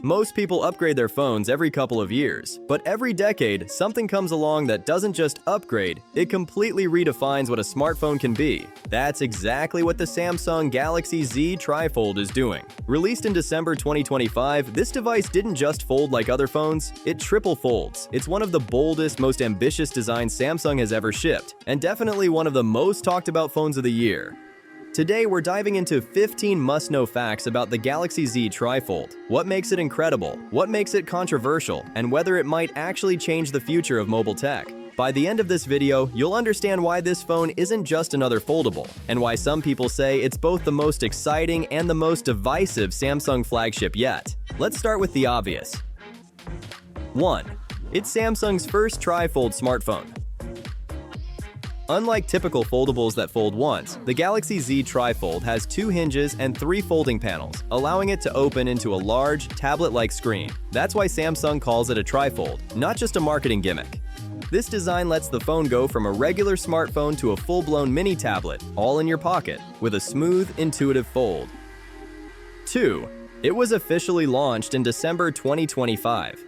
Most people upgrade their phones every couple of years, but every decade, something comes along that doesn't just upgrade, it completely redefines what a smartphone can be. That's exactly what the Samsung Galaxy Z Trifold is doing. Released in December 2025, this device didn't just fold like other phones, it triple folds. It's one of the boldest, most ambitious designs Samsung has ever shipped, and definitely one of the most talked about phones of the year. Today, we're diving into 15 must-know facts about the Galaxy Z Trifold. What makes it incredible, what makes it controversial, and whether it might actually change the future of mobile tech. By the end of this video, you'll understand why this phone isn't just another foldable, and why some people say it's both the most exciting and the most divisive Samsung flagship yet. Let's start with the obvious. 1. It's Samsung's first trifold smartphone. Unlike typical foldables that fold once, the Galaxy Z Trifold has 2 hinges and 3 folding panels, allowing it to open into a large, tablet-like screen. That's why Samsung calls it a trifold, not just a marketing gimmick. This design lets the phone go from a regular smartphone to a full-blown mini tablet, all in your pocket, with a smooth, intuitive fold. 2. It was officially launched in December 2025.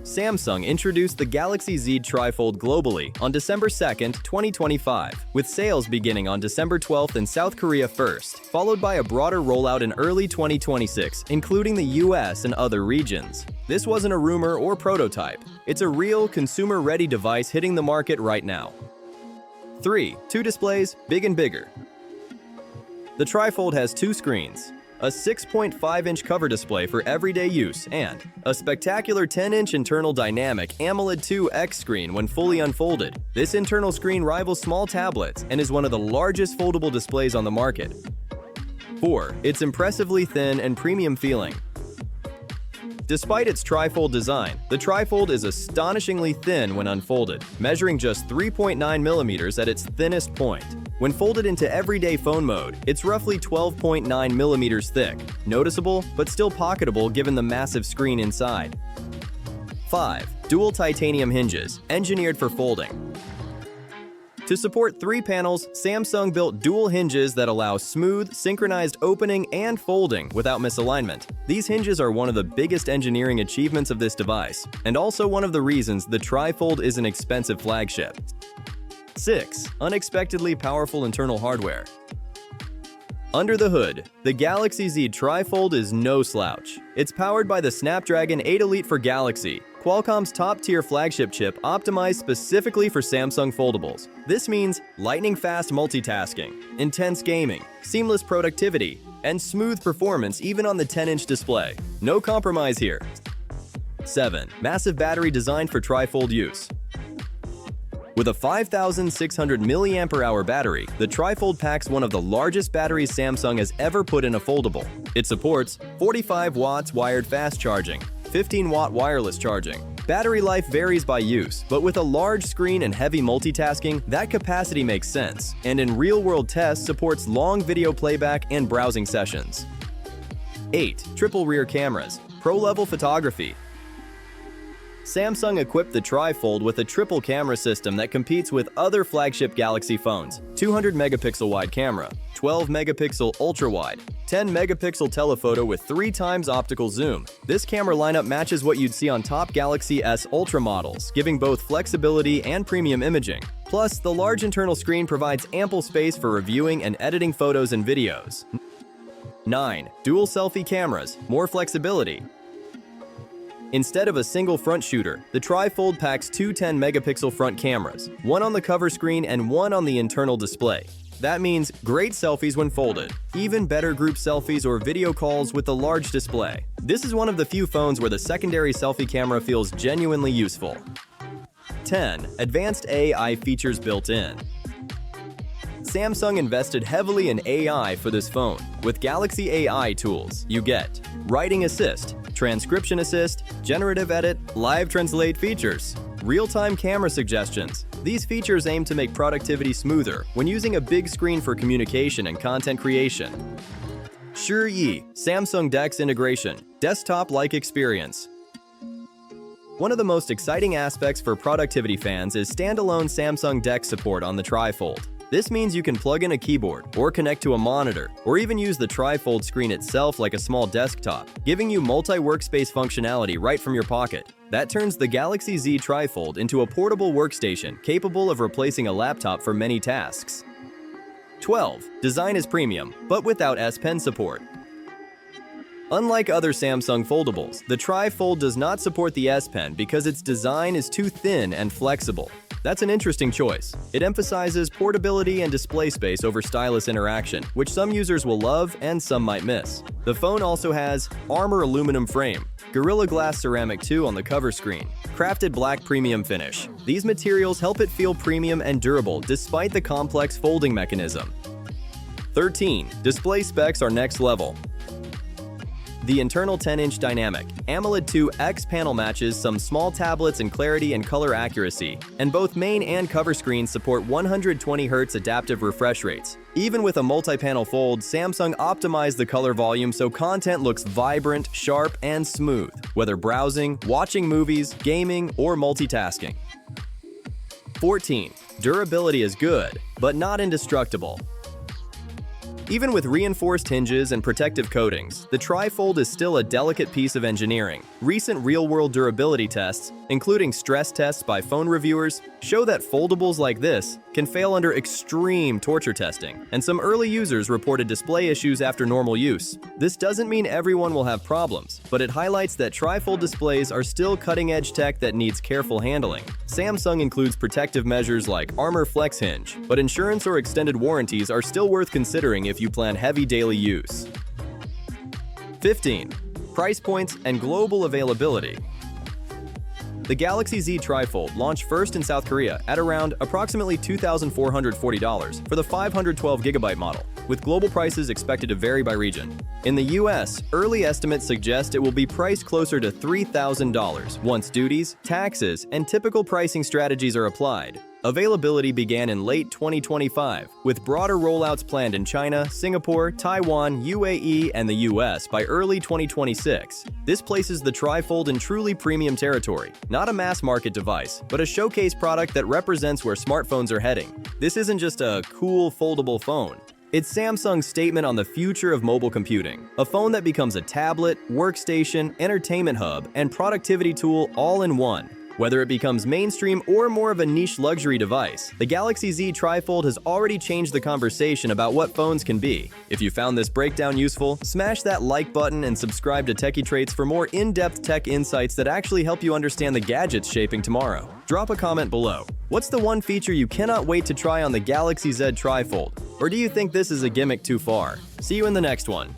Samsung introduced the Galaxy Z Trifold globally on December 2, 2025, with sales beginning on December 12 in South Korea first, followed by a broader rollout in early 2026, including the US and other regions. This wasn't a rumor or prototype. It's a real, consumer-ready device hitting the market right now. 3. 2 displays, big and bigger. The Trifold has 2 screens, a 6.5-inch cover display for everyday use, and a spectacular 10-inch internal dynamic AMOLED 2X screen when fully unfolded. This internal screen rivals small tablets and is one of the largest foldable displays on the market. 4. It's impressively thin and premium feeling. Despite its trifold design, the Trifold is astonishingly thin when unfolded, measuring just 3.9 millimeters at its thinnest point. When folded into everyday phone mode, it's roughly 12.9 millimeters thick, noticeable but still pocketable given the massive screen inside. 5. Dual titanium hinges, engineered for folding. To support 3 panels, Samsung built dual hinges that allow smooth, synchronized opening and folding without misalignment. These hinges are one of the biggest engineering achievements of this device, and also one of the reasons the Trifold is an expensive flagship. 6. Unexpectedly powerful internal hardware. Under the hood, the Galaxy Z Trifold is no slouch. It's powered by the Snapdragon 8 Elite for Galaxy, Qualcomm's top-tier flagship chip optimized specifically for Samsung foldables. This means lightning-fast multitasking, intense gaming, seamless productivity, and smooth performance even on the 10-inch display. No compromise here. 7. Massive battery designed for trifold use. With a 5,600 mAh battery, the Trifold packs one of the largest batteries Samsung has ever put in a foldable. It supports 45 watts wired fast charging, 15-watt wireless charging. Battery life varies by use, but with a large screen and heavy multitasking, that capacity makes sense, and in real-world tests supports long video playback and browsing sessions. 8. Triple rear cameras, pro-level photography. Samsung equipped the Trifold with a triple camera system that competes with other flagship Galaxy phones: 200-megapixel wide camera, 12-megapixel ultra-wide, 10-megapixel telephoto with 3 times optical zoom. This camera lineup matches what you'd see on top Galaxy S Ultra models, giving both flexibility and premium imaging. Plus, the large internal screen provides ample space for reviewing and editing photos and videos. 9. Dual selfie cameras, more flexibility. Instead of a single front shooter, the Trifold packs 2 10-megapixel front cameras, one on the cover screen and one on the internal display. That means great selfies when folded, even better group selfies or video calls with the large display. This is one of the few phones where the secondary selfie camera feels genuinely useful. 10. Advanced AI features built in. Samsung invested heavily in AI for this phone. With Galaxy AI tools, you get writing assist, transcription assist, generative edit, live translate features, real-time camera suggestions. These features aim to make productivity smoother when using a big screen for communication and content creation. Yi, Samsung DeX integration, desktop-like experience. One of the most exciting aspects for productivity fans is standalone Samsung DeX support on the Trifold. This means you can plug in a keyboard or connect to a monitor, or even use the Trifold screen itself like a small desktop, giving you multi-workspace functionality right from your pocket. That turns the Galaxy Z Trifold into a portable workstation capable of replacing a laptop for many tasks. 12. Design is premium, but without S Pen support. Unlike other Samsung foldables, the Trifold does not support the S Pen because its design is too thin and flexible. That's an interesting choice. It emphasizes portability and display space over stylus interaction, which some users will love and some might miss. The phone also has Armor aluminum frame, Gorilla Glass ceramic 2 on the cover screen, crafted black premium finish. These materials help it feel premium and durable despite the complex folding mechanism. 13. Display specs are next level. The internal 10-inch dynamic AMOLED 2X panel matches some small tablets in clarity and color accuracy, and both main and cover screens support 120Hz adaptive refresh rates. Even with a multi-panel fold, Samsung optimized the color volume so content looks vibrant, sharp, and smooth, whether browsing, watching movies, gaming, or multitasking. 14. Durability is good, but not indestructible. Even with reinforced hinges and protective coatings, the Trifold is still a delicate piece of engineering. Recent real-world durability tests, including stress tests by phone reviewers, show that foldables like this can fail under extreme torture testing, and some early users reported display issues after normal use. This doesn't mean everyone will have problems, but it highlights that Trifold displays are still cutting-edge tech that needs careful handling. Samsung includes protective measures like Armor Flex Hinge, but insurance or extended warranties are still worth considering if you plan heavy daily use. 15. Price points and global availability. The Galaxy Z Trifold launched first in South Korea at around approximately $2,440 for the 512GB model, with global prices expected to vary by region. In the US, early estimates suggest it will be priced closer to $3,000 once duties, taxes, and typical pricing strategies are applied. Availability began in late 2025, with broader rollouts planned in China, Singapore, Taiwan, UAE, and the US by early 2026. This places the Trifold in truly premium territory, not a mass-market device, but a showcase product that represents where smartphones are heading. This isn't just a cool foldable phone. It's Samsung's statement on the future of mobile computing, a phone that becomes a tablet, workstation, entertainment hub, and productivity tool all in one. Whether it becomes mainstream or more of a niche luxury device, the Galaxy Z Trifold has already changed the conversation about what phones can be. If you found this breakdown useful, smash that like button and subscribe to Techie Traits for more in-depth tech insights that actually help you understand the gadgets shaping tomorrow. Drop a comment below. What's the one feature you cannot wait to try on the Galaxy Z Trifold? Or do you think this is a gimmick too far? See you in the next one.